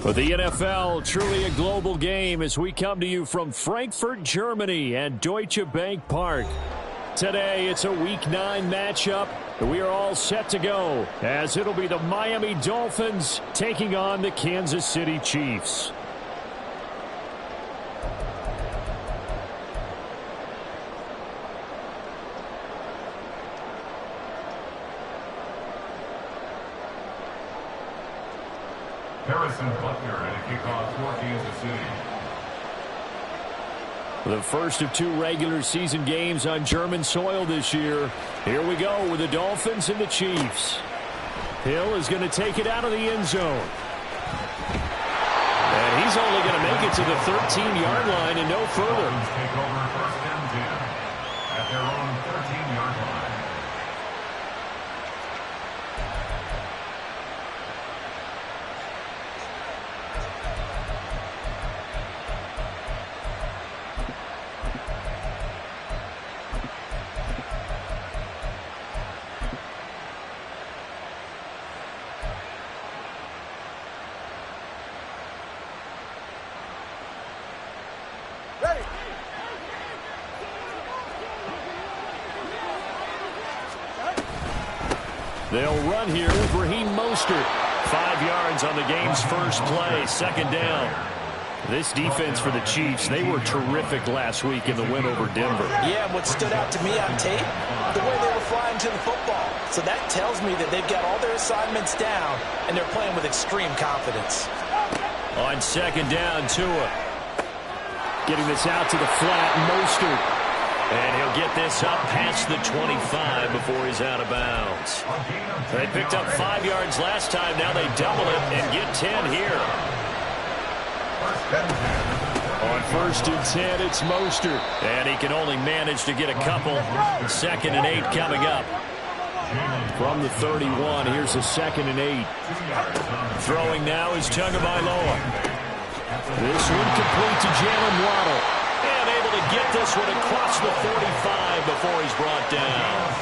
For the NFL, truly a global game as we come to you from Frankfurt, Germany and Deutsche Bank Park. Today, it's a Week 9 matchup. We are all set to go as it'll be the Miami Dolphins taking on the Kansas City Chiefs. Harrison Butker and a kickoff for Kansas City. The first of 2 regular season games on German soil this year. Here we go with the Dolphins and the Chiefs. Hill is going to take it out of the end zone. And he's only going to make it to the 13-yard line and no further. Take over first and 10 at their own 13-yard line. They'll run here with Raheem Mostert. 5 yards on the game's first play, second down. This defense for the Chiefs, they were terrific last week in the win over Denver. Yeah, and what stood out to me on tape, the way they were flying to the football. So that tells me that they've got all their assignments down, and they're playing with extreme confidence. On second down, Tua. Getting this out to the flat, Mostert. And he'll get this up past the 25 before he's out of bounds. They picked up 5 yards last time. Now they double it and get 10 here. On first and 10, it's Mostert. And he can only manage to get a couple. Second and 8 coming up. From the 31, here's a second and 8. Throwing now is Tagovailoa. This one complete to Jalen Waddle. And able to get this one across the 45 before he's brought down.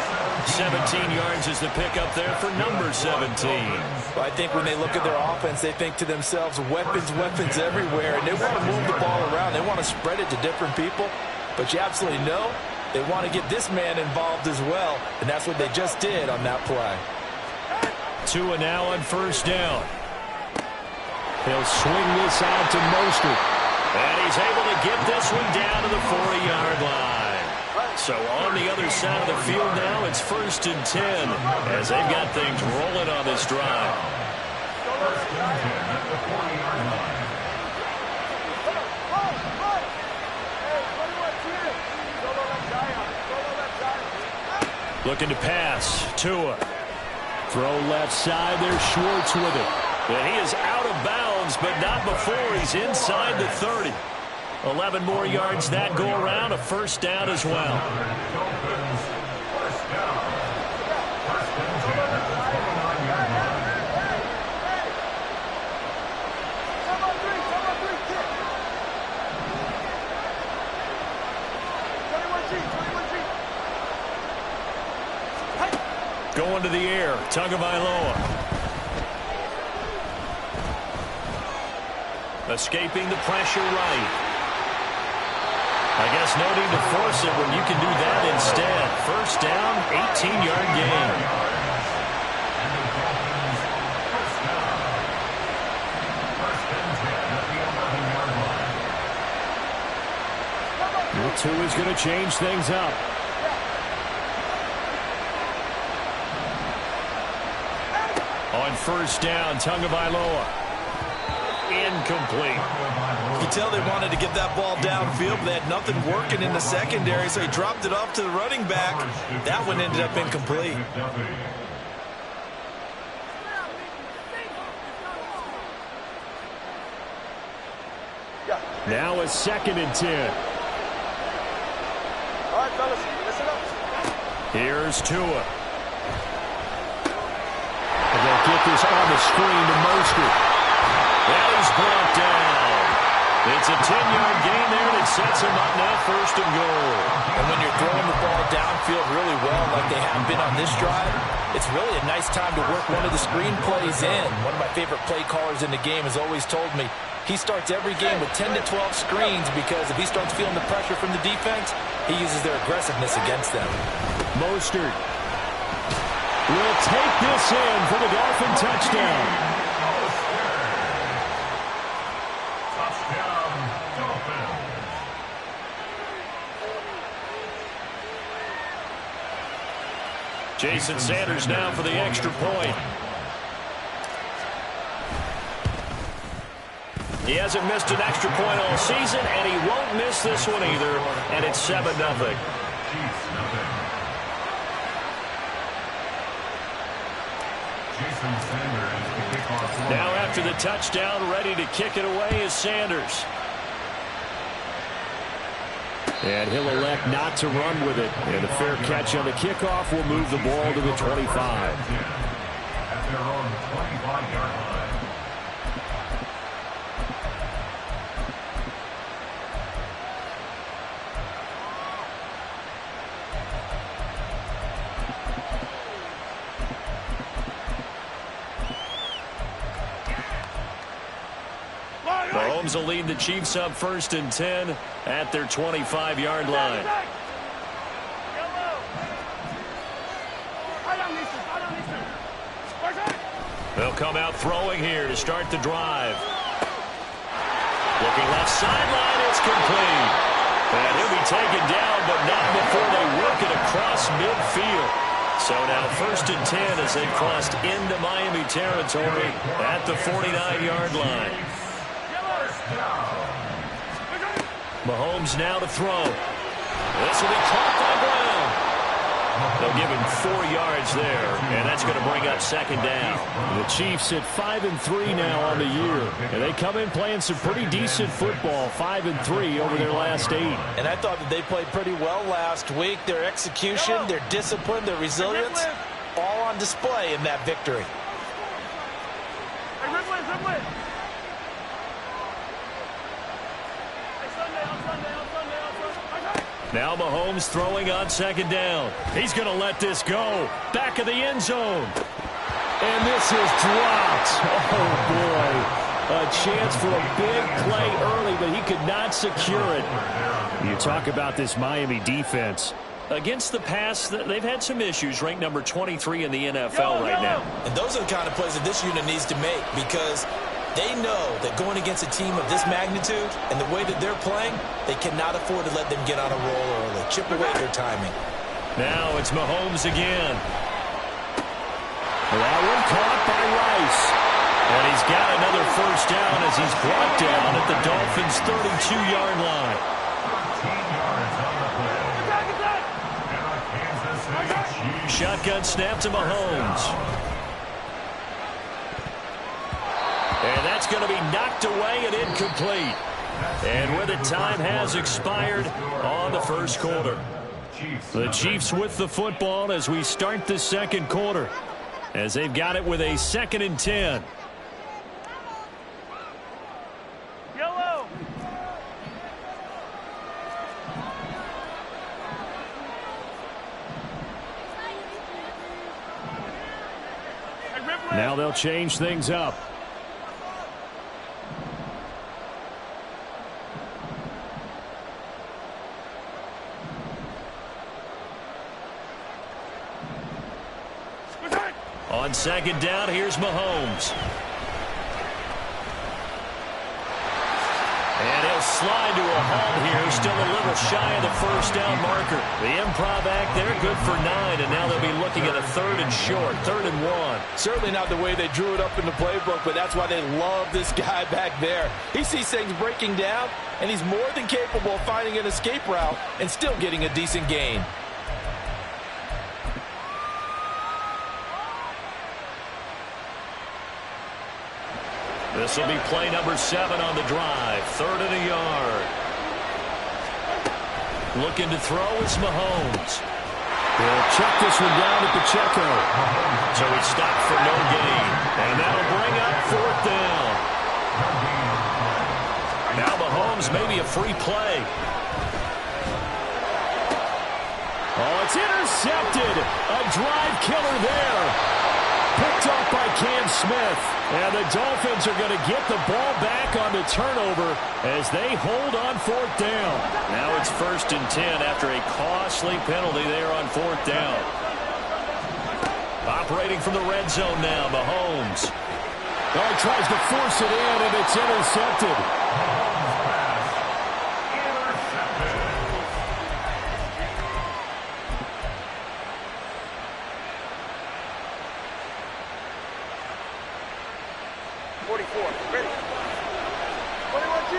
17 yards is the pickup there for number 17. Well, I think when they look at their offense, they think to themselves, weapons, weapons everywhere. And they want to move the ball around. They want to spread it to different people. But you absolutely know they want to get this man involved as well. And that's what they just did on that play. Tua now on first down. He'll swing this out to Mostert. And he's able to get this one down to the 40-yard line. So on the other side of the field now, it's first and 10 as they've got things rolling on this drive. Looking to pass. Tua. Throw left side. There's Schwartz with it. And he is out of bounds, but not before he's inside the 30. 11 more yards that go around, a first down as well. Going to the air, Tagovailoa. Escaping the pressure right. I guess no need to force it when you can do that instead. First down, 18-yard gain. Well, Tua is going to change things up. On first down, Tagovailoa. Incomplete. You can tell they wanted to get that ball downfield, but they had nothing working in the secondary, so he dropped it off to the running back. That one ended up incomplete. Now a second and 10. All right, fellas, listen up. Here's Tua. And they'll get this on the screen to Mostert. That is brought down. It's a 10-yard gain there that sets him up now first and goal. And when you're throwing the ball downfield really well like they have been on this drive, It's really a nice time to work one of the screen plays in. One of my favorite play callers in the game has always told me he starts every game with 10 to 12 screens because if he starts feeling the pressure from the defense, he uses their aggressiveness against them. Mostert will take this in for the Dolphin touchdown. Touchdown, Dolphins. Jason Sanders now for the extra point. He hasn't missed an extra point all season, and he won't miss this one either, and it's 7-0. Chiefs, nothing. Jason Sanders, the kickoff. Now after the touchdown, ready to kick it away is Sanders. And he'll elect not to run with it. And a fair catch on the kickoff will move the ball to the 25. At their own 25-yard line. Mahomes will lead the Chiefs up 1st and 10 at their 25-yard line. They'll come out throwing here to start the drive. Looking left sideline, it's complete. And he'll be taken down, but not before they work it across midfield. So now 1st and 10 as they crossed into Miami territory at the 49-yard line. Mahomes now to throw. This will be caught by Brown. They'll give him 4 yards there, and that's going to bring up 2nd down. The Chiefs at 5-3 now on the year, and they come in playing some pretty decent football, 5-3 over their last 8. And I thought that they played pretty well last week. Their execution, their discipline, their resilience, all on display in that victory. Now Mahomes throwing on 2nd down. He's going to let this go. Back of the end zone. And this is dropped. Oh, boy. A chance for a big play early, but he could not secure it. You talk about this Miami defense. Against the pass, they've had some issues. Ranked number 23 in the NFL right now. And those are the kind of plays that this unit needs to make because they know that going against a team of this magnitude and the way that they're playing, they cannot afford to let them get on a roll early. Chip away their timing. Now it's Mahomes again. That one caught by Rice. And he's got another 1st down as he's brought down at the Dolphins' 32-yard line. 13 yards on the play. And a Kansas City Chiefs. Shotgun snap to Mahomes. And that's going to be knocked away and incomplete. And with it, time has expired on the 1st quarter. The Chiefs with the football as we start the 2nd quarter, as they've got it with a 2nd and 10. Yellow. Now they'll change things up. On 2nd down, here's Mahomes. And he'll slide to a halt here. Still a little shy of the 1st down marker. The improv act there, good for 9. And now they'll be looking at a 3rd and short, 3rd and 1. Certainly not the way they drew it up in the playbook, but that's why they love this guy back there. He sees things breaking down, and he's more than capable of finding an escape route and still getting a decent gain. This will be play number 7 on the drive. 3rd and a yard. Looking to throw is Mahomes. He'll check this one down at Pacheco. So he's stopped for no gain. And that'll bring up 4th down. Now Mahomes maybe a free play. Oh, it's intercepted. intercepted. A drive killer there. Picked up by Cam Smith. And the Dolphins are going to get the ball back on the turnover as they hold on 4th down. Now it's 1st and 10 after a costly penalty there on 4th down. Operating from the red zone now, Mahomes. Oh, he tries to force it in, and it's intercepted. 44. Ready. 21G.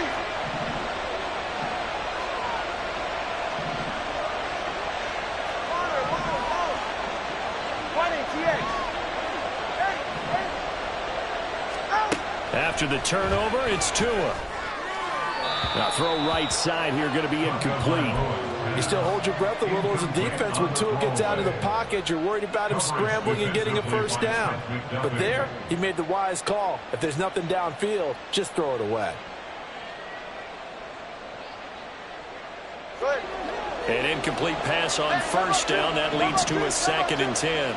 After the turnover, it's Tua. Now throw right side here, going to be incomplete. You still hold your breath a little as a defense when Tua gets out of the pocket. You're worried about him scrambling and getting a first down. But there, he made the wise call. If there's nothing downfield, just throw it away. An incomplete pass on 1st down. That leads to a 2nd and 10.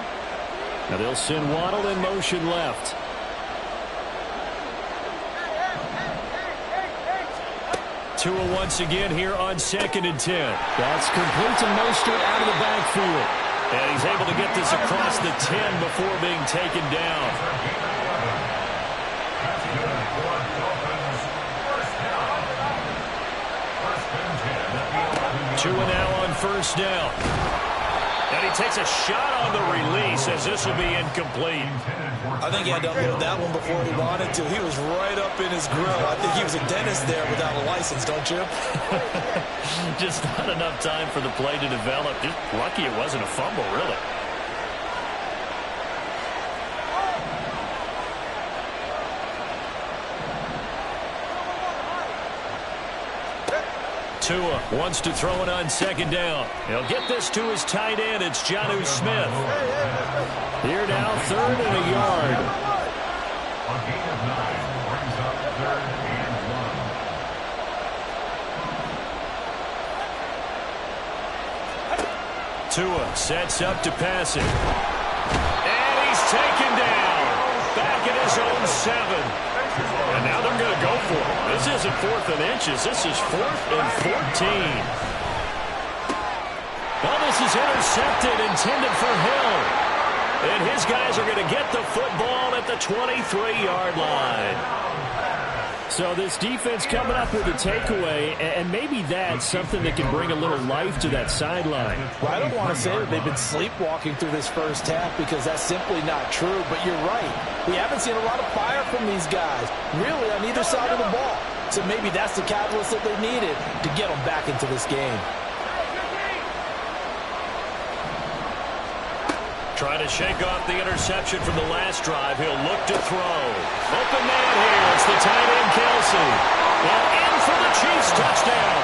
Now they'll send Waddle in motion left. Tua once again here on 2nd and 10. That's complete to Mostert out of the backfield. And he's able to get this across the 10 before being taken down. Tua now on 1st down. And he takes a shot on the release as this will be incomplete. I think he had to unload that one before he wanted to. He was right up in his grill. I think he was a dentist there without a license, don't you? Just not enough time for the play to develop. Just lucky it wasn't a fumble, really. Tua wants to throw it on 2nd down. He'll get this to his tight end. It's Jonnu Smith. Here now, 3rd and a yard. A gain of 9 brings up 3rd and 1. Tua sets up to pass it. And he's taken down. Back at his own 7. And now they're going to go for it. This isn't 4th and inches. This is 4th and 14. Well, this is intercepted, intended for Hill. And his guys are going to get the football at the 23-yard line. So this defense coming up with a takeaway, and maybe that's something that can bring a little life to that sideline. Well, I don't want to say that they've been sleepwalking through this first half because that's simply not true, but you're right. We haven't seen a lot of fire from these guys, really, on either side of the ball. So maybe that's the catalyst that they needed to get them back into this game. Trying to shake off the interception from the last drive. He'll look to throw. Open man here. It's the tight end, Kelce. And in for the Chiefs touchdown.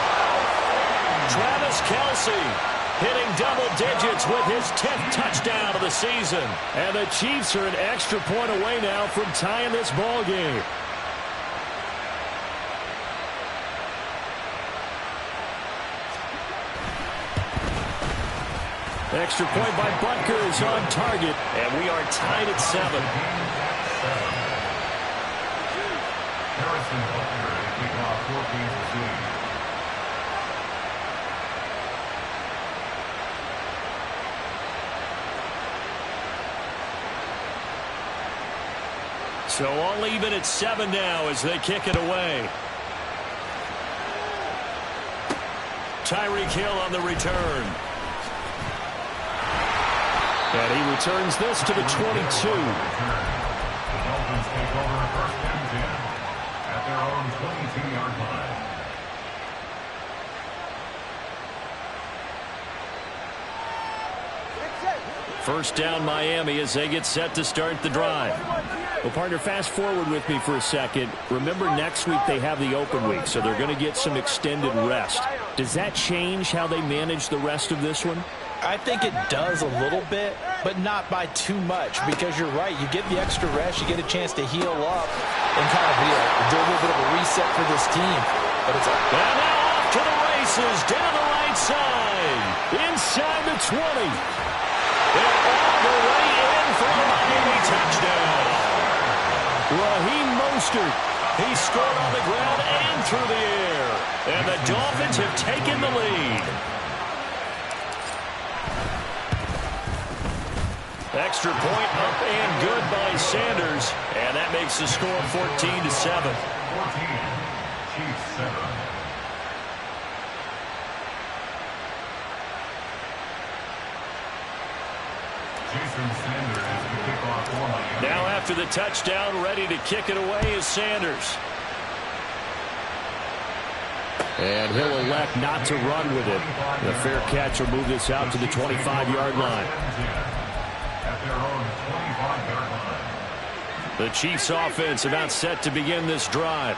Travis Kelce hitting double digits with his 10th touchdown of the season. And the Chiefs are an extra point away now from tying this ball game. Extra point by Butker is on target, and we are tied at 7. Harrison Butker to kick off 14th and 2. So all even at 7 now as they kick it away. Tyreek Hill on the return. And he returns this to the 22. The Dolphins take over 1st and 10 at their own 22-yard line. First down Miami as they get set to start the drive. Well, partner, fast forward with me for a second. Remember, next week they have the open week, so they're going to get some extended rest. Does that change how they manage the rest of this one? I think it does a little bit, but not by too much, because you're right. You get the extra rest, you get a chance to heal up and kind of do a little bit of a reset for this team. But it's and now off to the races, down the right side. way. Inside the 20. And all the way in for a Miami touchdown. Raheem Mostert. He scored on the ground and through the air. And the Dolphins have taken the lead. Extra point up and good by Sanders. And that makes the score 14-7. 14, Chiefs 7. Jason Sanders is the kickoff for Miami. Now after the touchdown, ready to kick it away is Sanders. And he'll elect not to run with it. The fair catch will move this out to the 25-yard line. At their own 25-yard line. The Chiefs offense about set to begin this drive.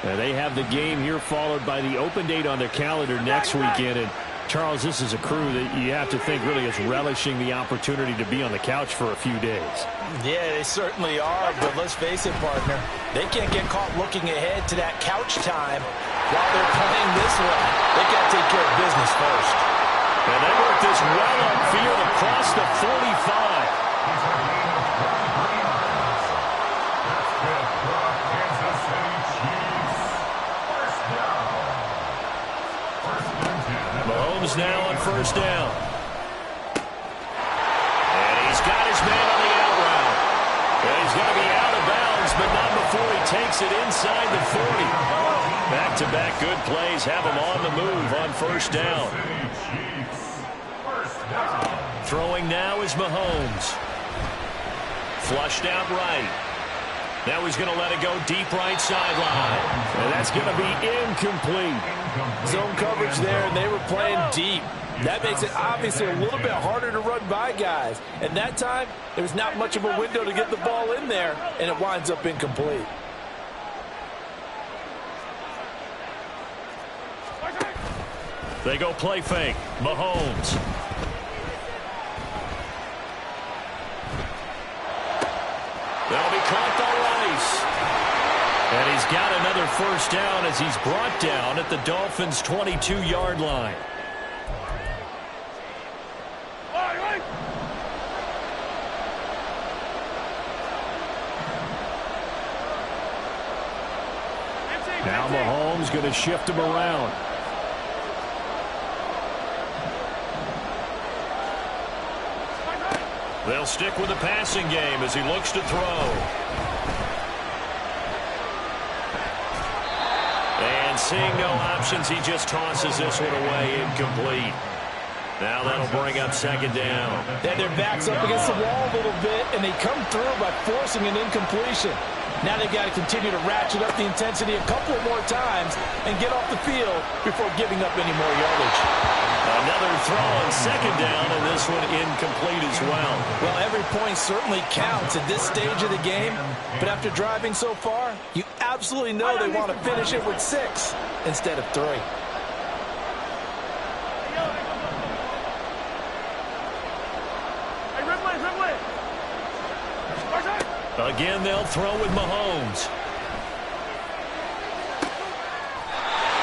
Now they have the game here followed by the open date on their calendar next weekend. And Charles, this is a crew that you have to think really is relishing the opportunity to be on the couch for a few days. Yeah, they certainly are, but let's face it, partner. They can't get caught looking ahead to that couch time while they're playing this one. They got to take care of business first. And they work this well upfield across the 45. Mahomes now on first down. And he's got his man on the out route. And he's going to be out of bounds, but not before he takes it inside the 40. Back-to-back good plays have him on the move on first down. Throwing now is Mahomes. Flushed out right. Now he's going to let it go deep right sideline. And that's going to be incomplete. Zone coverage there, and they were playing deep. That makes it obviously a little bit harder to run by guys. And that time, there's not much of a window to get the ball in there, and it winds up incomplete. They go play fake. Mahomes. That'll be caught by Rice. And he's got another first down as he's brought down at the Dolphins' 22-yard line. Now Mahomes going to shift him around. They'll stick with the passing game as he looks to throw. And seeing no options, he just tosses this one away, incomplete. Now that'll bring up second down. Then their back's up against the wall a little bit, and they come through by forcing an incompletion. Now they've got to continue to ratchet up the intensity a couple more times and get off the field before giving up any more yardage. Another throw on second down, and this one incomplete as well. Well, every point certainly counts at this stage of the game, but after driving so far, you absolutely know they want to finish it with 6 instead of 3. Again, they'll throw with Mahomes.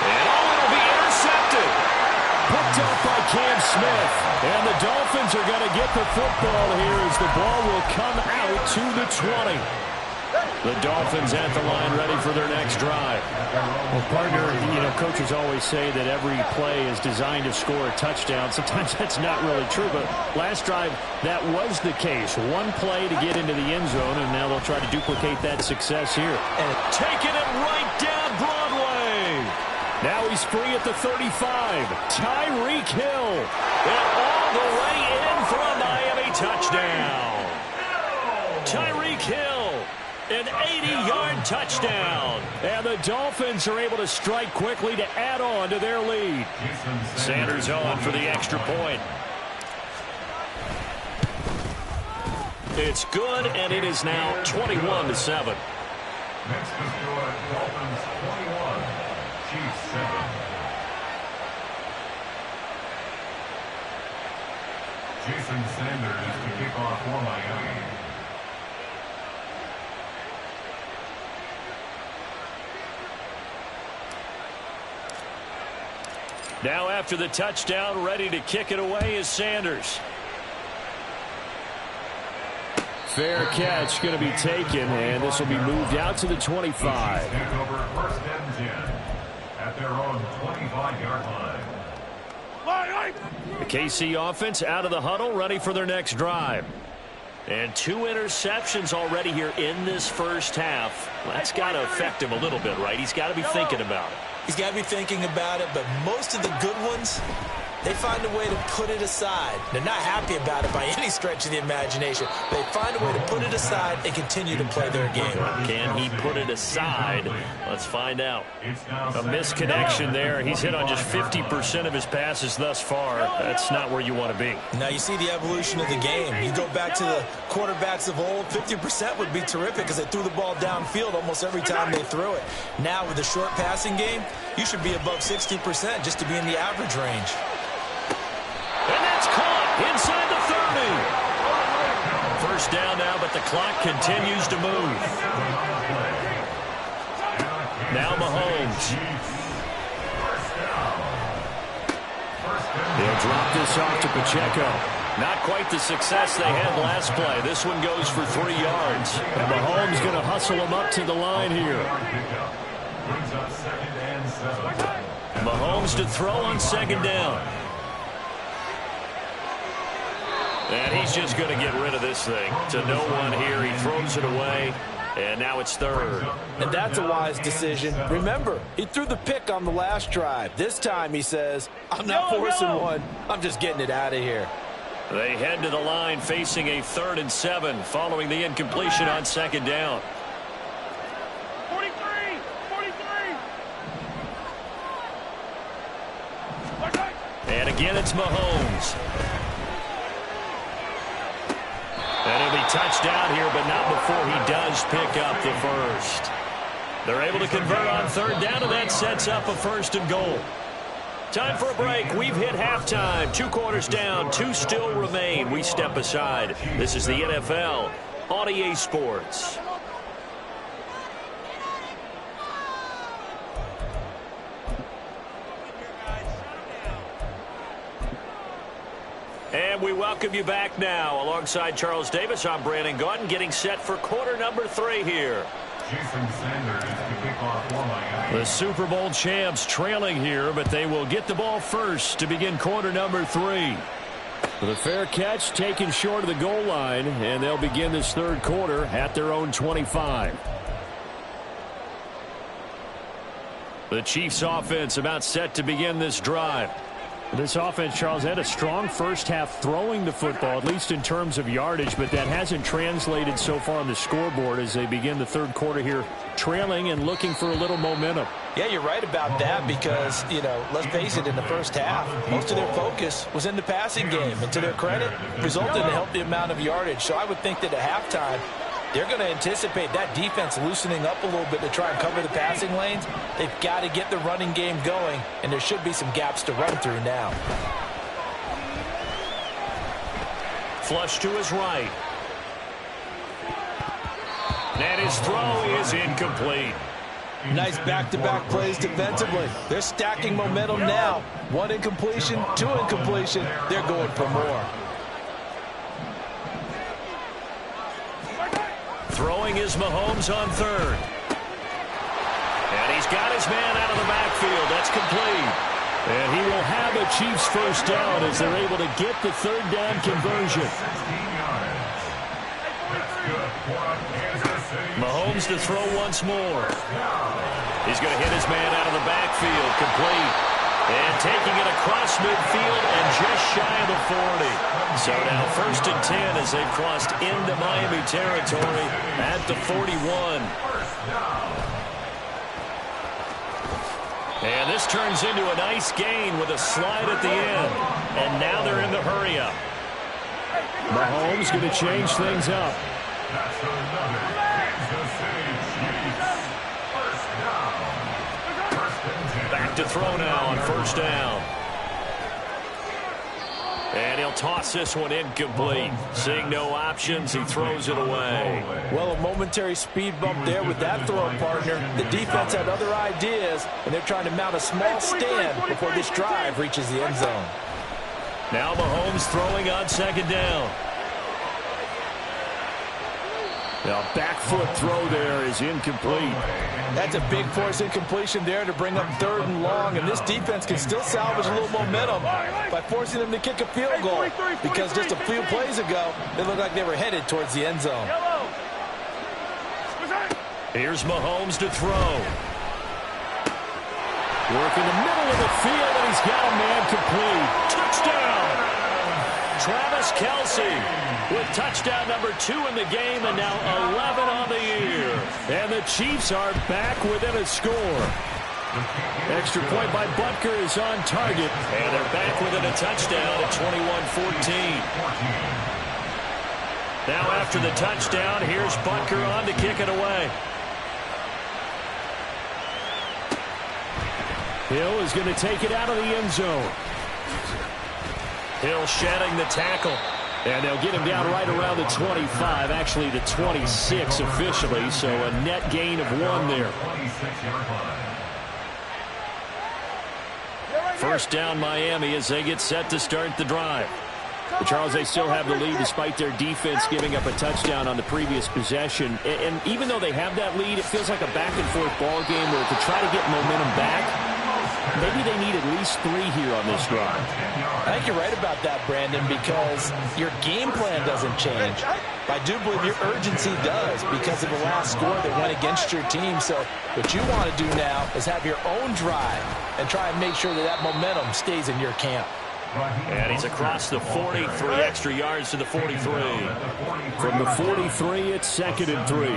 And it'll be intercepted. Picked up by Cam Smith. And the Dolphins are going to get the football here as the ball will come out to the 20. The Dolphins at the line ready for their next drive. Well, partner, you know, coaches always say that every play is designed to score a touchdown. Sometimes that's not really true, but last drive, that was the case. One play to get into the end zone, and now they'll try to duplicate that success here. And taking it right down Broadway. Now he's free at the 35. Tyreek Hill. And all the way in for a Miami touchdown. Tyreek Hill. An 80-yard touchdown. And the Dolphins are able to strike quickly to add on to their lead. Sanders on for the extra point. It's good, and it is now 21-7. Next to score, Dolphins 21, Chiefs 7. Jason Sanders to kick off for Miami. Now after the touchdown, ready to kick it away is Sanders. Fair catch going to be taken, and this will be moved out to the 25. Take over first and 10 at their own 25-yard line. The KC offense out of the huddle, ready for their next drive. And 2 interceptions already here in this first half. That's got to affect him a little bit, right? He's got to be thinking about it. He's got to be thinking about it, but most of the good ones, they find a way to put it aside. They're not happy about it by any stretch of the imagination. They find a way to put it aside and continue to play their game. Can he put it aside? Let's find out. A misconnection there. He's hit on just 50% of his passes thus far. That's not where you want to be. Now you see the evolution of the game. You go back to the quarterbacks of old, 50% would be terrific because they threw the ball downfield almost every time they threw it. Now with the short passing game, you should be above 60% just to be in the average range. And that's caught inside the 30. First down now, but the clock continues to move. Now Mahomes. They'll drop this off to Pacheco. Not quite the success they had last play. This one goes for 3 yards. And Mahomes going to hustle him up to the line here. Mahomes to throw on second down. And he's just going to get rid of this thing. To no one here. He throws it away. And now it's third. And that's a wise decision. Remember, he threw the pick on the last drive. This time he says, I'm not forcing one. I'm just getting it out of here. They head to the line facing a 3rd and 7 following the incompletion on second down. 43. And again, it's Mahomes. And he'll be touchdown here, but not before he does pick up the first. They're able to convert on 3rd down, and that sets up a 1st and goal. Time for a break. We've hit halftime. 2 quarters down, 2 still remain. We step aside. This is the NFL on EA Sports. And we welcome you back now. Alongside Charles Davis, I'm Brandon Gaudin, getting set for quarter number 3 here. Jason Sanders to kick off for Miami. The Super Bowl champs trailing here, but they will get the ball first to begin quarter number 3. The fair catch taken short of the goal line, and they'll begin this 3rd quarter at their own 25. The Chiefs offense about set to begin this drive. This offense, Charles, had a strong first half throwing the football, at least in terms of yardage, but that hasn't translated so far on the scoreboard as they begin the 3rd quarter here, trailing and looking for a little momentum. Yeah, you're right about that because, let's face it, in the first half, most of their focus was in the passing game. And to their credit, resulted in a healthy amount of yardage. So I would think that at halftime, they're going to anticipate that defense loosening up a little bit to try and cover the passing lanes. They've got to get the running game going, and there should be some gaps to run through now. Flush to his right. And his throw is incomplete. Nice back-to-back plays defensively. They're stacking momentum now. 1 incompletion, 2 incompletion. They're going for more. Throwing is Mahomes on 3rd. And he's got his man out of the backfield. That's complete. And he will have a Chiefs first down as they're able to get the 3rd down conversion. 16 yards. That's good for Kansas City. Mahomes to throw once more. He's going to hit his man out of the backfield. Complete. And taking it across midfield and just shy of the 40. So now 1st and 10 as they've crossed into Miami territory at the 41. And this turns into a nice gain with a slide at the end. And now they're in the hurry up. Mahomes going to change things up. That's another Kansas City Chiefs. First down. 1st and 10. Back to throw now on 1st down. And he'll toss this one incomplete. Seeing no options, he throws it away. Well, a momentary speed bump there with that throw, partner. The defense had other ideas, and they're trying to mount a small stand before this drive reaches the end zone. Now Mahomes throwing on second down. Now, back foot throw there is incomplete. That's a big force incompletion there to bring up 3rd and long, and this defense can still salvage a little momentum by forcing them to kick a field goal, because just a few plays ago, they looked like they were headed towards the end zone. Here's Mahomes to throw. Work in the middle of the field, and he's got a man complete. Touchdown! Travis Kelce with touchdown number 2 in the game, and now 11 on the year. And the Chiefs are back within a score. Extra point by Butker is on target, and they're back within a touchdown at 21-14. Now after the touchdown, here's Butker on to kick it away. Hill is going to take it out of the end zone. Hill shedding the tackle. And they'll get him down right around the 25, actually the 26 officially, so a net gain of 1 there. First down Miami as they get set to start the drive. But Charles, they still have the lead despite their defense giving up a touchdown on the previous possession. And even though they have that lead, it feels like a back-and-forth ball game where to try to get momentum back, maybe they need at least 3 here on this drive. I think you're right about that, Brandon, because your game plan doesn't change. I do believe your urgency does because of the last score that went against your team. So what you want to do now is have your own drive and try and make sure that that momentum stays in your camp. And he's across the 40, 3 extra yards to the 43. From the 43, it's 2nd and 3.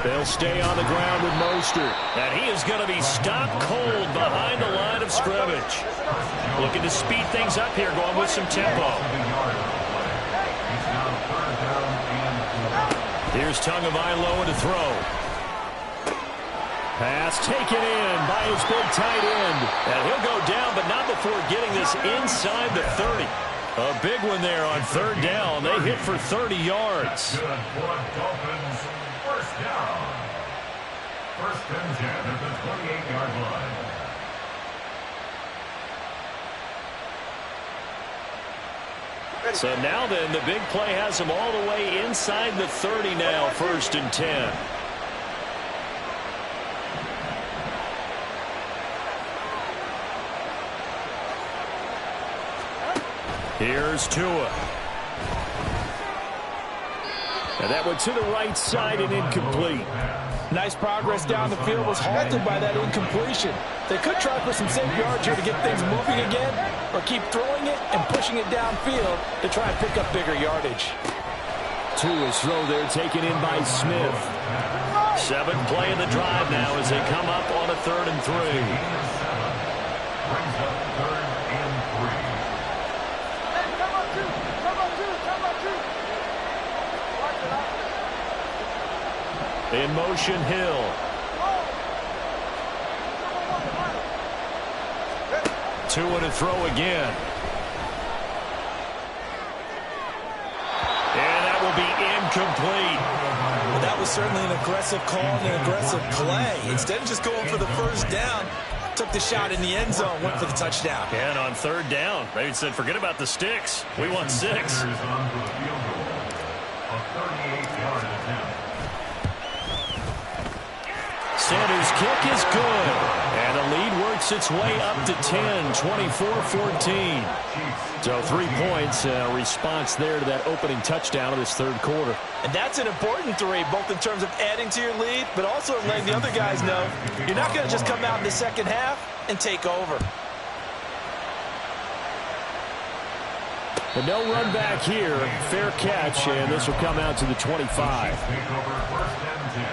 They'll stay on the ground with Mostert. And he is going to be stopped cold behind the line of scrimmage. Looking to speed things up here, going with some tempo. Here's Tagovailoa to throw. Pass taken in by his big tight end. And he'll go down, but not before getting this inside the 30. A big one there on 3rd down. They hit for 30 yards. First down. 1st and 10 at the 28-yard line. So now then, the big play has them all the way inside the 30 now, 1st and 10. Here's Tua. And that one to the right side and incomplete. Nice progress down the field was halted by that incompletion. They could try for some safe yards here to get things moving again, or keep throwing it and pushing it downfield to try and pick up bigger yardage. Tua's throw there taken in by Smith. 7th play of the drive now as they come up on a 3rd and 3. Brings up 3rd and 3. In motion, Hill. Tua to throw again. And that will be incomplete. Well, that was certainly an aggressive call and an aggressive play. Instead of just going for the 1st down, took the shot in the end zone, went for the touchdown. And on 3rd down, they said, forget about the sticks. We want 6. A 38-yard attempt. Sanders' kick is good. And the lead works its way up to 10, 24-14. So 3 points, response there to that opening touchdown of this 3rd quarter. And that's an important 3, both in terms of adding to your lead, but also letting the other guys know you're not going to just come out in the 2nd half and take over. But no run back here. Fair catch, and this will come out to the 25. Take over 1st and 10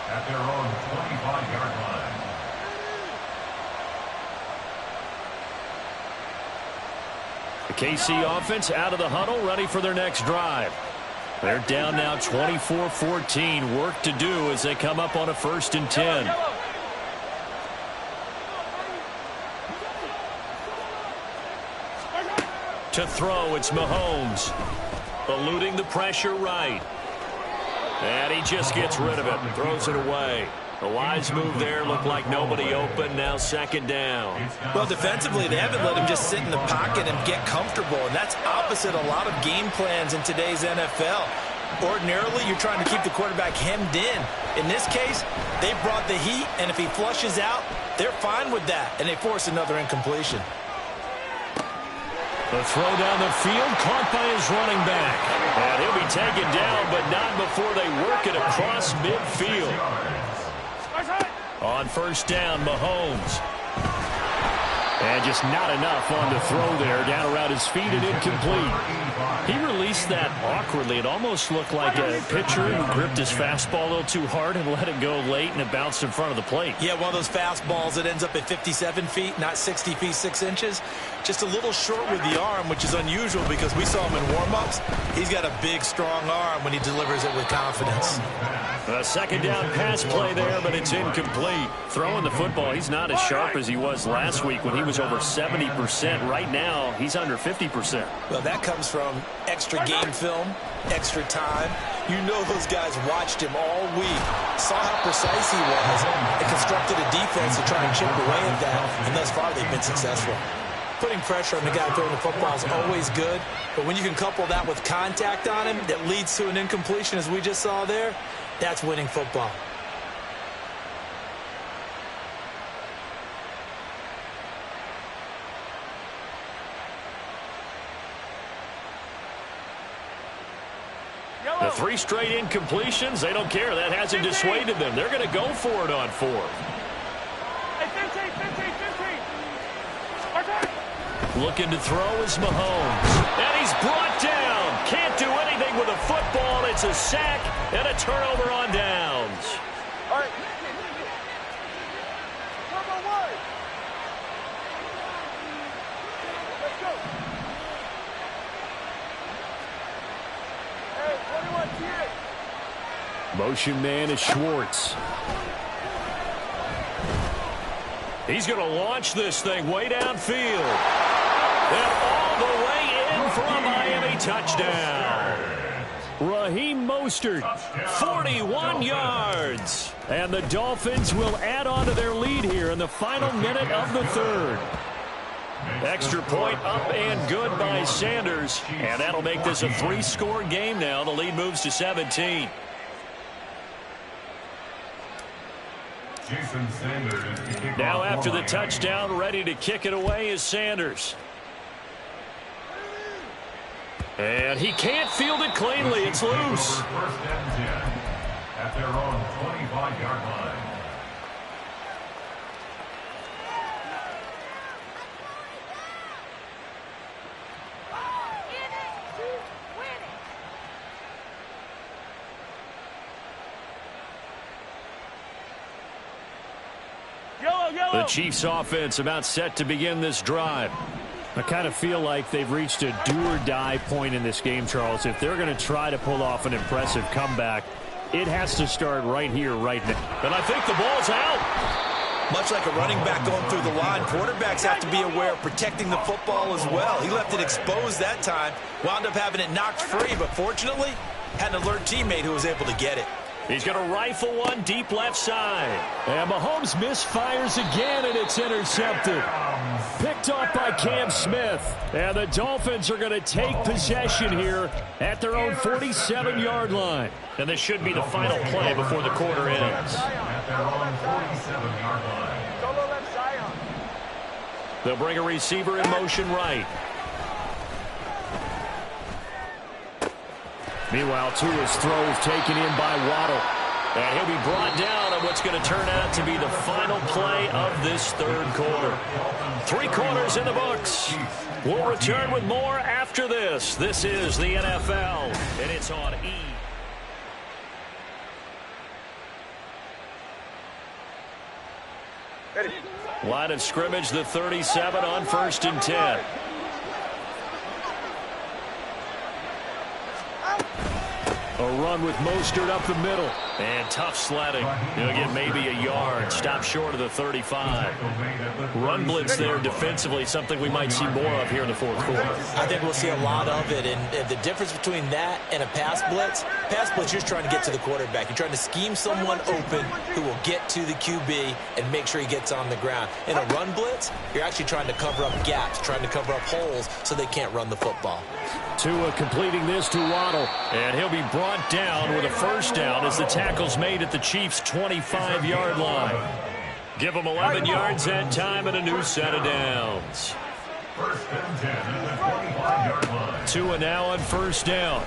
at their own 25-yard line. The KC offense out of the huddle, ready for their next drive. They're down now 24-14. Work to do as they come up on a 1st and 10. To throw, it's Mahomes. Eluding the pressure right. And he just gets rid of it. Throws it away. A wise move there. Looked like nobody open. Now second down. Well, defensively, they haven't let him just sit in the pocket and get comfortable. And that's opposite a lot of game plans in today's NFL. Ordinarily, you're trying to keep the quarterback hemmed in. In this case, they brought the heat, and if he flushes out, they're fine with that. And they force another incompletion. The throw down the field, caught by his running back. And he'll be taken down, but not before they work it across midfield. On first down, Mahomes. And just not enough on the throw there. Down around his feet and incomplete. He released that awkwardly. It almost looked like a pitcher who gripped his fastball a little too hard and let it go late, and it bounced in front of the plate. Yeah, one of those fastballs that ends up at 57 feet, not 60 feet, 6 inches. Just a little short with the arm, which is unusual because we saw him in warm-ups. He's got a big, strong arm when he delivers it with confidence. A second down pass play there, but it's incomplete. Throwing the football, he's not as sharp as he was last week when he was over 70%. Right now, he's under 50%. Well, that comes from extra game film, extra time. You know those guys watched him all week, saw how precise he was, and constructed a defense to try and chip away at that, and thus far they've been successful. Putting pressure on the guy throwing the football is always good, but when you can couple that with contact on him that leads to an incompletion, as we just saw there, that's winning football. The 3 straight incompletions, they don't care. That hasn't dissuaded them. They're going to go for it on 4th. Hey, 15. Looking to throw is Mahomes. And he's brought down. Can't do anything with a football. It's a sack and a turnover on downs. All right. Let's go. Hey, 21, here. Motion man is Schwartz. He's going to launch this thing way downfield. And all the way in for a Miami touchdown. Raheem Mostert, 41 yards. And the Dolphins will add on to their lead here in the final minute of the 3rd. Extra point up and good by Sanders. And that'll make this a 3-score game now. The lead moves to 17. Now after the touchdown, ready to kick it away is Sanders. And he can't field it cleanly. It's loose. First and 10 at their own 25-yard line. The Chiefs offense about set to begin this drive. I kind of feel like they've reached a do-or-die point in this game, Charles. If they're going to try to pull off an impressive comeback, it has to start right here, right now. And I think the ball's out. Much like a running back going through the line, quarterbacks have to be aware of protecting the football as well. He left it exposed that time, wound up having it knocked free, but fortunately, had an alert teammate who was able to get it. He's going to rifle one deep left side. And Mahomes misfires again, and it's intercepted. Picked off by Cam Smith. And the Dolphins are going to take possession here at their own 47-yard line. And this should be the final play before the quarter ends. At their own 47-yard line. Solo left Zion. They'll bring a receiver in motion right. Meanwhile, Tua's throw is taken in by Waddle. And he'll be brought down on what's going to turn out to be the final play of this 3rd quarter. 3 quarters in the books. We'll return with more after this. This is the NFL, and it's on E! Ready. Line of scrimmage, the 37 on 1st and 10. A run with Mostert up the middle. And tough sledding. He'll get maybe a yard. Stop short of the 35. Run blitz there defensively, something we might see more of here in the fourth quarter. I think we'll see a lot of it. And the difference between that and a pass blitz, you're trying to get to the quarterback. You're trying to scheme someone open who will get to the QB and make sure he gets on the ground. In a run blitz, you're actually trying to cover up gaps, trying to cover up holes so they can't run the football. Tua completing this to Waddle. And he'll be brought down with a first down as the tackle's made at the Chiefs' 25-yard line. Give them 11 yards that time and a new set of downs. First and 10 at the 25-yard line. Tua now on first down.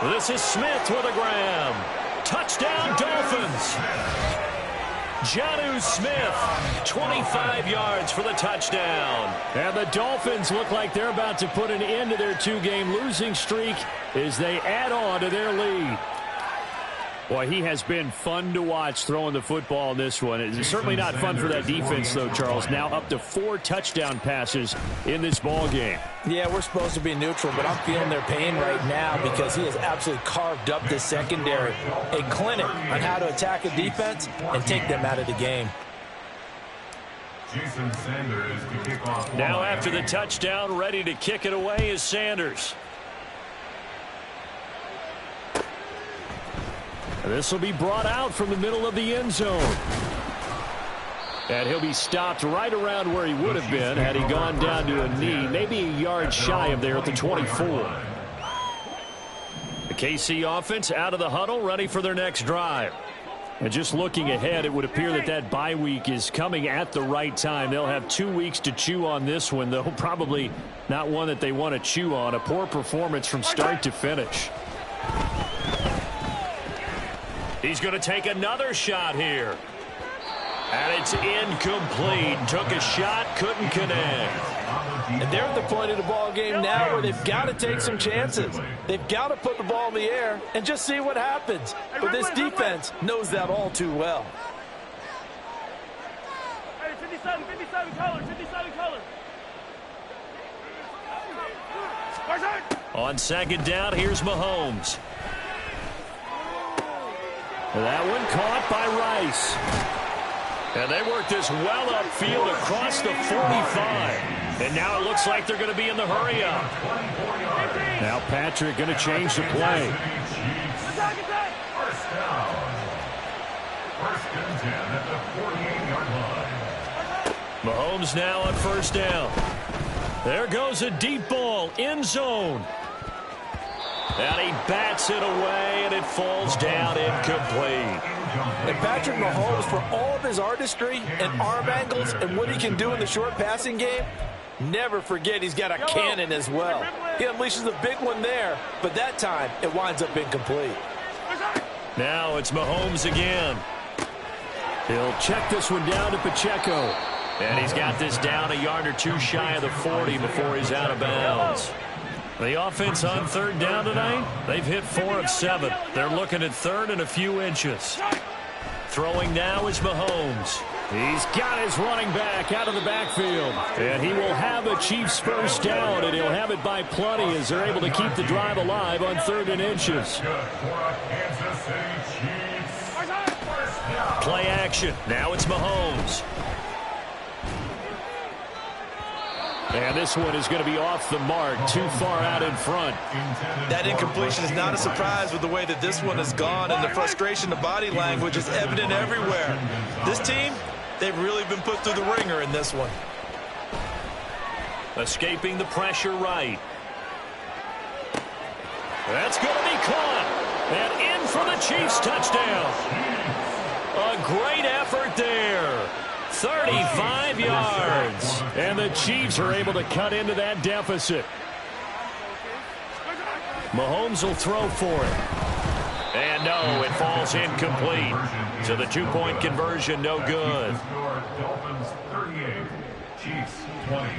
This is Smith with a grab. Touchdown, Dolphins. Jonnu Smith, 25 yards for the touchdown. And the Dolphins look like they're about to put an end to their two-game losing streak as they add on to their lead. Boy, he has been fun to watch throwing the football in this one. It's certainly not fun for that defense, though, Charles. Now up to 4 touchdown passes in this ball game. Yeah, we're supposed to be neutral, but I'm feeling their pain right now because he has absolutely carved up the secondary. A clinic on how to attack a defense and take them out of the game. Jason Sanders to kick off. Now after the touchdown, ready to kick it away is Sanders. This will be brought out from the middle of the end zone. And he'll be stopped right around where he would have been had he gone down to a knee, maybe a yard shy of there at the 24. The KC offense out of the huddle, ready for their next drive. And just looking ahead, it would appear that that bye week is coming at the right time. They'll have 2 weeks to chew on this one, though probably not one that they want to chew on. A poor performance from start to finish. He's going to take another shot here. And it's incomplete. Took a shot, couldn't connect. And they're at the point of the ball game now where they've got to take some chances. They've got to put the ball in the air and just see what happens. But this defense knows that all too well. Hey, 57 color, 57 color. On second down, here's Mahomes. That one caught by Rice. And they work this well upfield across the 45. And now it looks like they're going to be in the hurry up. Now Patrick going to change the play. First down. First and 10 at the 48-yard line. Mahomes now on first down. There goes a deep ball, end zone. And he bats it away, and it falls down incomplete. And Patrick Mahomes, for all of his artistry and arm angles and what he can do in the short passing game, never forget he's got a cannon as well. He unleashes a big one there, but that time it winds up incomplete. Now it's Mahomes again. He'll check this one down to Pacheco. And he's got this down a yard or two shy of the 40 before he's out of bounds. The offense on third down tonight, they've hit 4 of 7. They're looking at third and a few inches. Throwing now is Mahomes. He's got his running back out of the backfield. And he will have a Chiefs first down, and he'll have it by plenty as they're able to keep the drive alive on third and inches. Play action. Now it's Mahomes. And this one is going to be off the mark, too far out in front. That incompletion is not a surprise with the way that this one has gone, and the frustration, the body language is evident everywhere. This team, they've really been put through the ringer in this one. Escaping the pressure right. That's going to be caught. And in for the Chiefs touchdown. A great effort there. 35 yards. And the Chiefs are able to cut into that deficit. Mahomes will throw for it. And no, it falls incomplete. So the two-point conversion no good. Dolphins 38, Chiefs 20.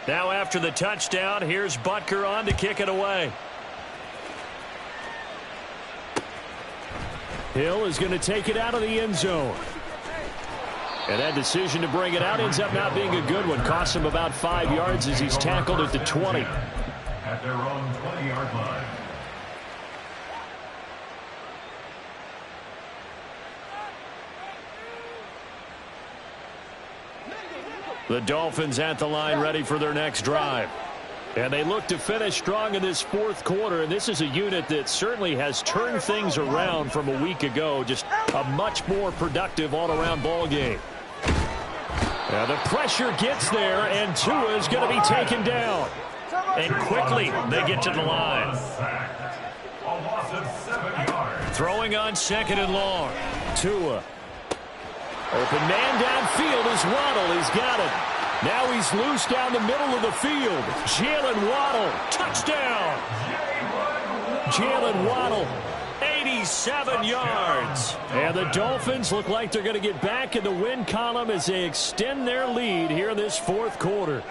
Now after the touchdown, here's Butker on to kick it away. Hill is going to take it out of the end zone. And that decision to bring it out ends up not being a good one. Costs him about 5 yards as he's tackled at the 20. at their own 20-yard line. The Dolphins at the line ready for their next drive. And they look to finish strong in this fourth quarter. And this is a unit that certainly has turned things around from a week ago. Just a much more productive all-around ball game. Now the pressure gets there, and Tua is going to be taken down. And quickly they get to the line. A loss of 7 yards. Throwing on 2nd and long. Tua. Open man downfield is Waddle. He's got it. Now he's loose down the middle of the field. Jalen Waddle. Touchdown. Jalen Waddle. 87 yards. And the Dolphins look like they're going to get back in the win column as they extend their lead here in this fourth quarter.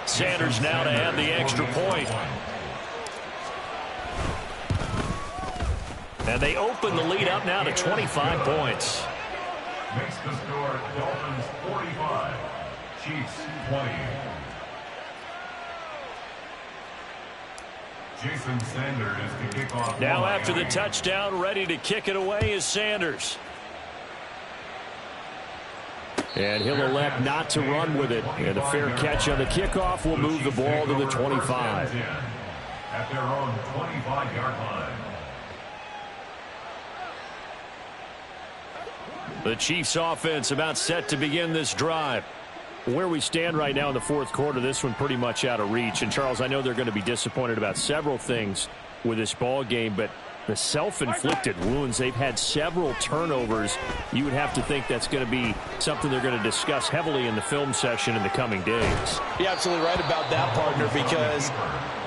Sanders now to add the extra point. And they open the lead up now to 25 points. Makes the score Dolphins 45, Chiefs 20. Jason Sanders to kick off. Now after the touchdown, ready to kick it away is Sanders. And he'll elect not to run with it. And a fair catch on the kickoff will move the ball to the 25. At their own 25-yard line. The Chiefs offense about set to begin this drive. Where we stand right now in the fourth quarter, this one pretty much out of reach. And, Charles, I know they're going to be disappointed about several things with this ball game, but the self-inflicted wounds, they've had several turnovers. You would have to think that's going to be something they're going to discuss heavily in the film session in the coming days. You're absolutely right about that, partner, because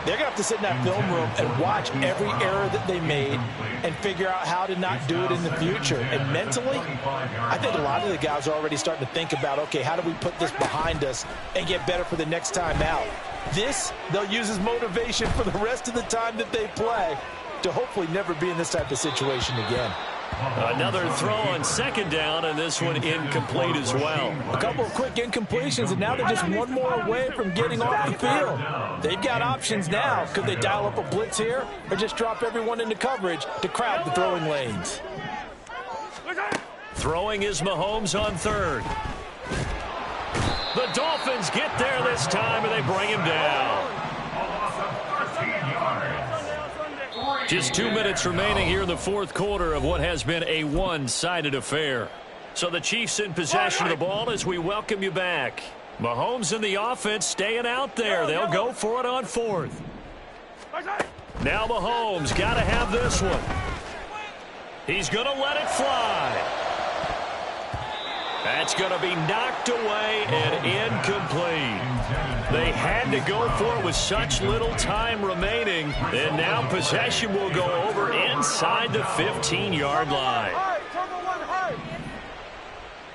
they're going to have to sit in that film room and watch every error that they made and figure out how to not do it in the future. And mentally, I think a lot of the guys are already starting to think about, okay, how do we put this behind us and get better for the next time out? This, they'll use as motivation for the rest of the time that they play to hopefully never be in this type of situation again. Another throw on 2nd down, and this one incomplete as well. A couple of quick incompletions, and now they're just one more away from getting off the field. They've got options now. Could they dial up a blitz here or just drop everyone into coverage to crowd the throwing lanes? Throwing is Mahomes on 3rd. The Dolphins get there this time, and they bring him down. Just 2 minutes remaining here in the fourth quarter of what has been a one-sided affair. So the Chiefs in possession of the ball as we welcome you back. Mahomes and the offense staying out there. They'll go for it on 4th. Now Mahomes got to have this one. He's going to let it fly. That's going to be knocked away and incomplete. They had to go for it with such little time remaining. And now possession will go over inside the 15-yard line.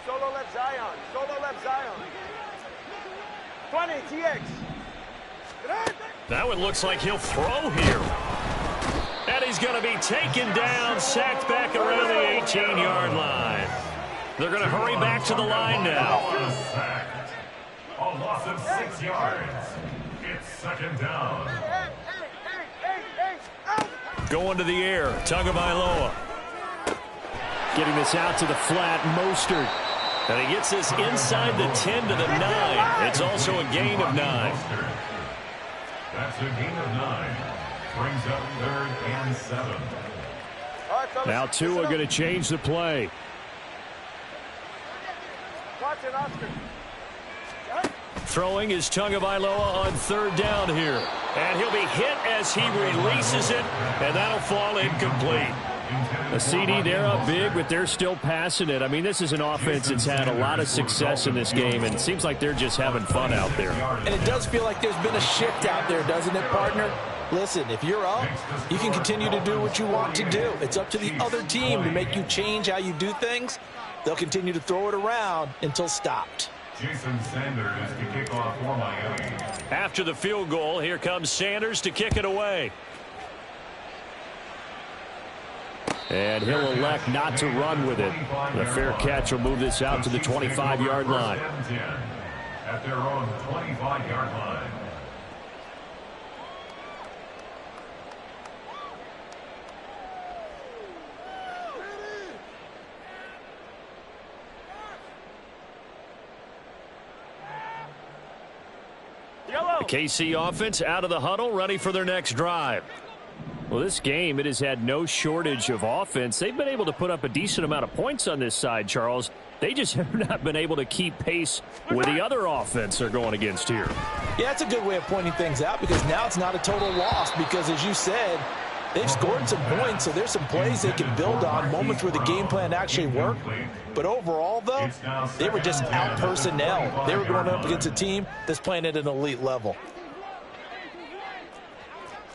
Solo left Zion. Solo left Zion. 20, TX. That one looks like he'll throw here. And he's going to be taken down, sacked back around the 18-yard line. They're going to hurry back to the line now. A loss of 6 yards. It's 2nd down. Going to the air, Tagovailoa. Getting this out to the flat, Mostert. And he gets this inside the 10 to the 9. It's also a gain of 9. That's a gain of 9. Brings up 3rd and 7. Now Tua going to change the play. Throwing is Tagovailoa on 3rd down here. And he'll be hit as he releases it, and that'll fall incomplete. A CD, they're up big, but they're still passing it. I mean, this is an offense that's had a lot of success in this game, and it seems like they're just having fun out there. And it does feel like there's been a shift out there, doesn't it, partner? Listen, if you're up, you can continue to do what you want to do. It's up to the other team to make you change how you do things. They'll continue to throw it around until stopped. Jason Sanders to kick off for Miami. After the field goal, here comes Sanders to kick it away. And he'll elect not to run with it. The fair catch will move this out to the 25-yard line. At their own 25-yard line. The KC offense out of the huddle, ready for their next drive. Well, this game, it has had no shortage of offense. They've been able to put up a decent amount of points on this side, Charles. They just have not been able to keep pace with the other offense they're going against here. Yeah, that's a good way of pointing things out because now it's not a total loss because, as you said, they've scored some points, so there's some plays they can build on, moments where the game plan actually worked. But overall, though, they were just out-personnel. They were going up against a team that's playing at an elite level.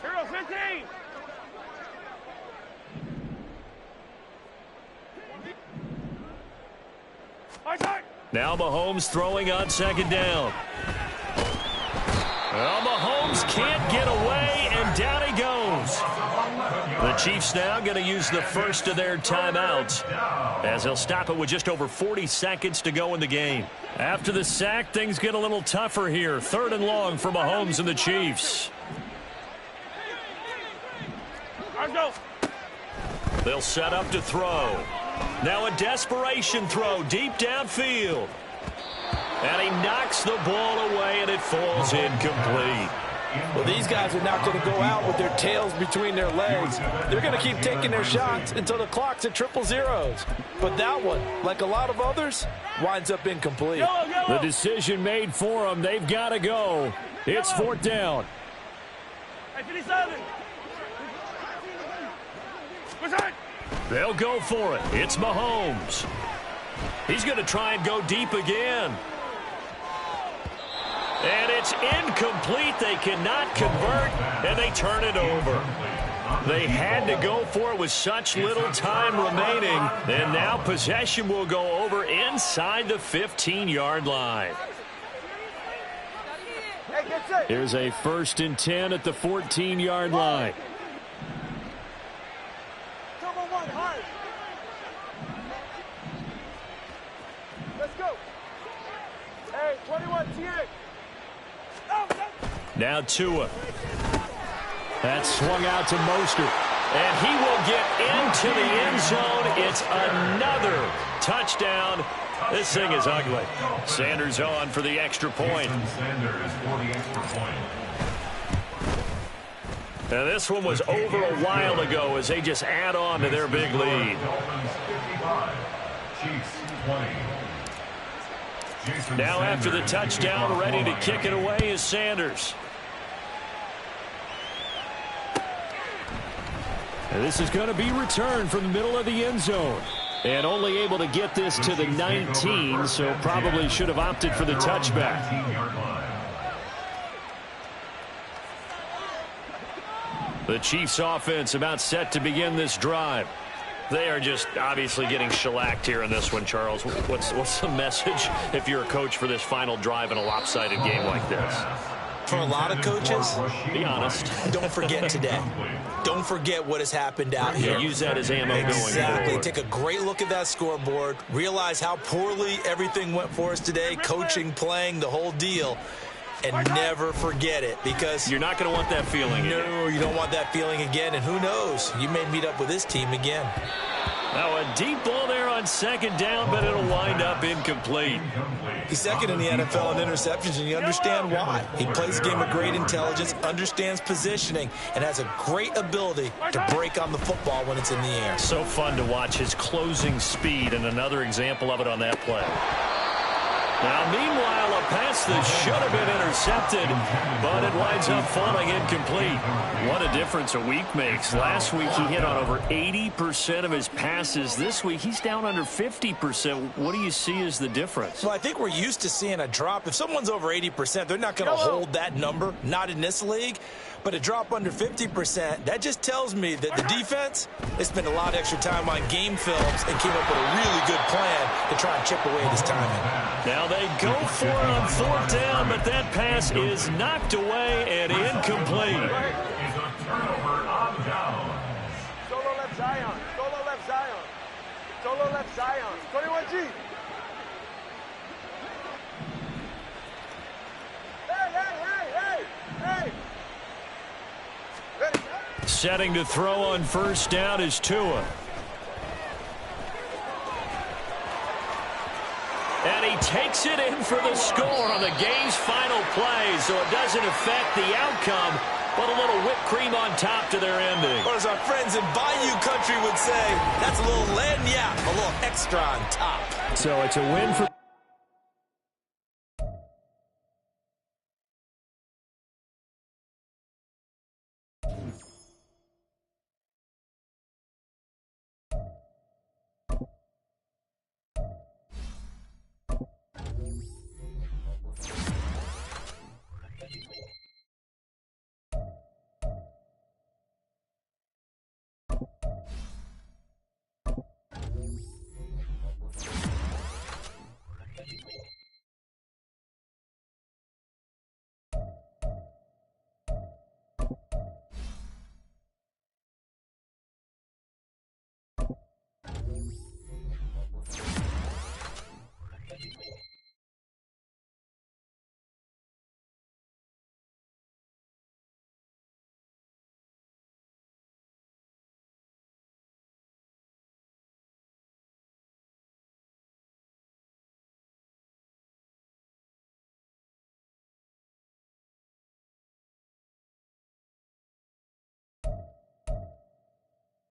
Hero 15. Now Mahomes throwing on second down. Well, Mahomes can't get away, and down he goes. The Chiefs now going to use the first of their timeouts as they'll stop it with just over 40 seconds to go in the game. After the sack, things get a little tougher here. 3rd and long for Mahomes and the Chiefs. They'll set up to throw. Now a desperation throw deep downfield. And he knocks the ball away, and it falls incomplete. Well, these guys are not going to go out with their tails between their legs. They're going to keep taking their shots until the clock's at 000. But that one, like a lot of others, winds up incomplete. The decision made for them. They've got to go. It's 4th down. They'll go for it. It's Mahomes. He's going to try and go deep again. And it's incomplete. They cannot convert, and they turn it over. They had to go for it with such little time remaining, and now possession will go over inside the 15-yard line. Here's a 1st and 10 at the 14-yard line. Let's go. Hey, 21 TX. Now Tua. That's swung out to Mostert. And he will get into the end zone. It's another touchdown. This thing is ugly. Sanders on for the extra point. Now this one was over a while ago as they just add on to their big lead. Now after the touchdown, ready to kick it away is Sanders. And this is going to be returned from the middle of the end zone. And only able to get this to the 19, so probably should have opted for the touchback. The Chiefs offense about set to begin this drive. They are just obviously getting shellacked here in this one, Charles. What's the message if you're a coach for this final drive in a lopsided game like this? For a lot of coaches, be honest. Don't forget today. Don't forget what has happened out here. Use that as ammo going forward. Exactly. Take a great look at that scoreboard. Realize how poorly everything went for us today. Coaching, playing, the whole deal. And never forget it, because you're not going to want that feeling again. No, you don't want that feeling again. And who knows? You may meet up with this team again. Now a deep ball there on second down, but it'll wind up incomplete. He's second in the NFL in interceptions, and you understand why. He plays the game with great intelligence, understands positioning, and has a great ability to break on the football when it's in the air. So fun to watch his closing speed, and another example of it on that play. Now, meanwhile, a pass that should have been intercepted, but it winds up falling incomplete. What a difference a week makes. Last week, he hit on over 80% of his passes. This week, he's down under 50%. What do you see as the difference? Well, I think we're used to seeing a drop. If someone's over 80%, they're not going to hold that number, not in this league. But a drop under 50%, that just tells me that the defense, they spent a lot of extra time on game films and came up with a really good plan to try and chip away this timing. Now they go for it on 4th down, but that pass is knocked away and incomplete. Solo left Zion. Solo left Solo left Zion. 21G. Hey. Ready? Setting to throw on first down is Tua. And he takes it in for the score on the game's final play, so it doesn't affect the outcome, but a little whipped cream on top to their ending. Or as our friends in Bayou Country would say, that's a little lagniappe, a little extra on top. So it's a win for...